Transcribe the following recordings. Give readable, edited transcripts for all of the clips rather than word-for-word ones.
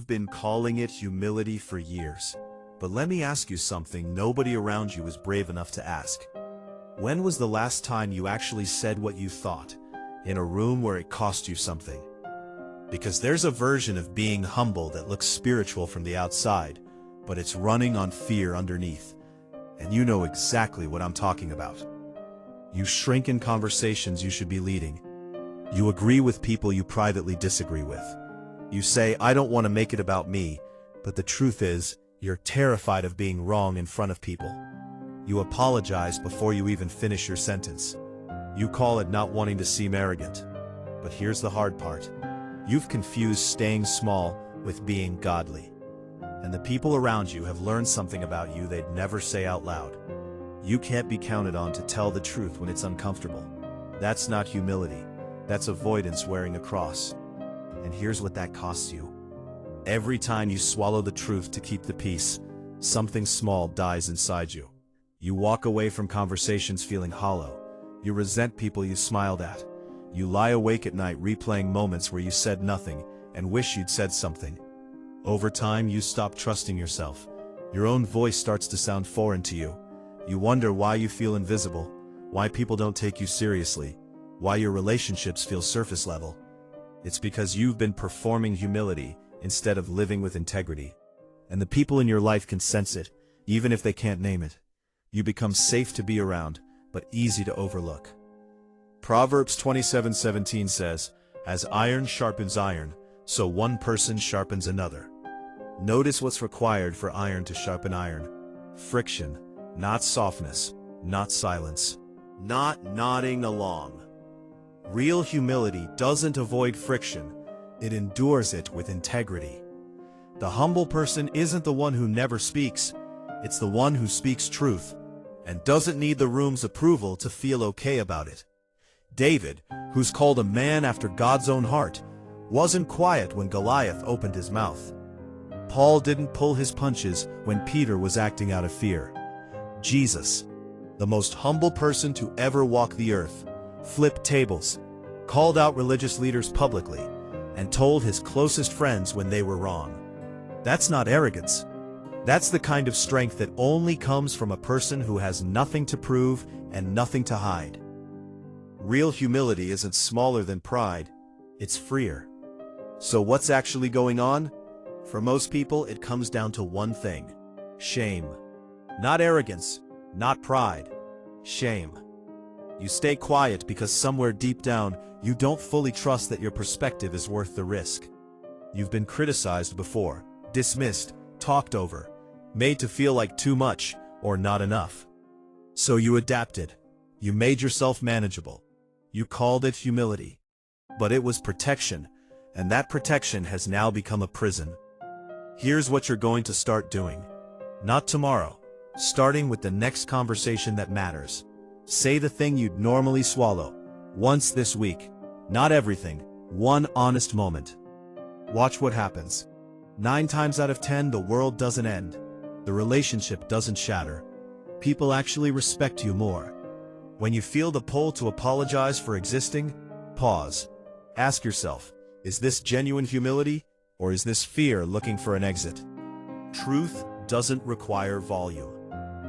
You've been calling it humility for years. But let me ask you something nobody around you is brave enough to ask. When was the last time you actually said what you thought, in a room where it cost you something? Because there's a version of being humble that looks spiritual from the outside, but it's running on fear underneath. And you know exactly what I'm talking about. You shrink in conversations you should be leading. You agree with people you privately disagree with. You say, I don't want to make it about me, but the truth is, you're terrified of being wrong in front of people. You apologize before you even finish your sentence. You call it not wanting to seem arrogant. But here's the hard part. You've confused staying small with being godly. And the people around you have learned something about you they'd never say out loud. You can't be counted on to tell the truth when it's uncomfortable. That's not humility. That's avoidance wearing a cross. And here's what that costs you. Every time you swallow the truth to keep the peace, something small dies inside you. You walk away from conversations feeling hollow. You resent people you smiled at. You lie awake at night replaying moments where you said nothing and wish you'd said something. Over time, you stop trusting yourself. Your own voice starts to sound foreign to you. You wonder why you feel invisible, why people don't take you seriously, why your relationships feel surface level. It's because you've been performing humility instead of living with integrity. And the people in your life can sense it, even if they can't name it. You become safe to be around, but easy to overlook. Proverbs 27:17 says, As iron sharpens iron, so one person sharpens another. Notice what's required for iron to sharpen iron. Friction, not softness, not silence, not nodding along. Real humility doesn't avoid friction, it endures it with integrity. The humble person isn't the one who never speaks, it's the one who speaks truth, and doesn't need the room's approval to feel okay about it. David, who's called a man after God's own heart, wasn't quiet when Goliath opened his mouth. Paul didn't pull his punches when Peter was acting out of fear. Jesus, the most humble person to ever walk the earth, flipped tables, called out religious leaders publicly, and told his closest friends when they were wrong. That's not arrogance. That's the kind of strength that only comes from a person who has nothing to prove and nothing to hide. Real humility isn't smaller than pride, it's freer. So what's actually going on? For most people, it comes down to one thing: shame. Not arrogance, not pride. Shame. You stay quiet because somewhere deep down, you don't fully trust that your perspective is worth the risk. You've been criticized before, dismissed, talked over, made to feel like too much or not enough. So you adapted. You made yourself manageable. You called it humility. But it was protection, and that protection has now become a prison. Here's what you're going to start doing. Not tomorrow, starting with the next conversation that matters. Say the thing you'd normally swallow, once this week. Not everything, one honest moment. Watch what happens. 9 times out of 10, the world doesn't end. The relationship doesn't shatter. People actually respect you more. When you feel the pull to apologize for existing, pause. Ask yourself, is this genuine humility, or is this fear looking for an exit? Truth doesn't require volume,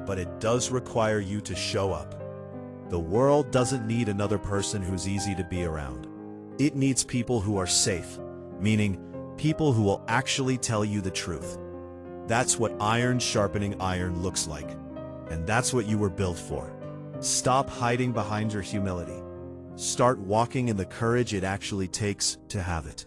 but it does require you to show up. The world doesn't need another person who's easy to be around. It needs people who are safe, meaning people who will actually tell you the truth. That's what iron sharpening iron looks like, and that's what you were built for. Stop hiding behind your humility. Start walking in the courage it actually takes to have it.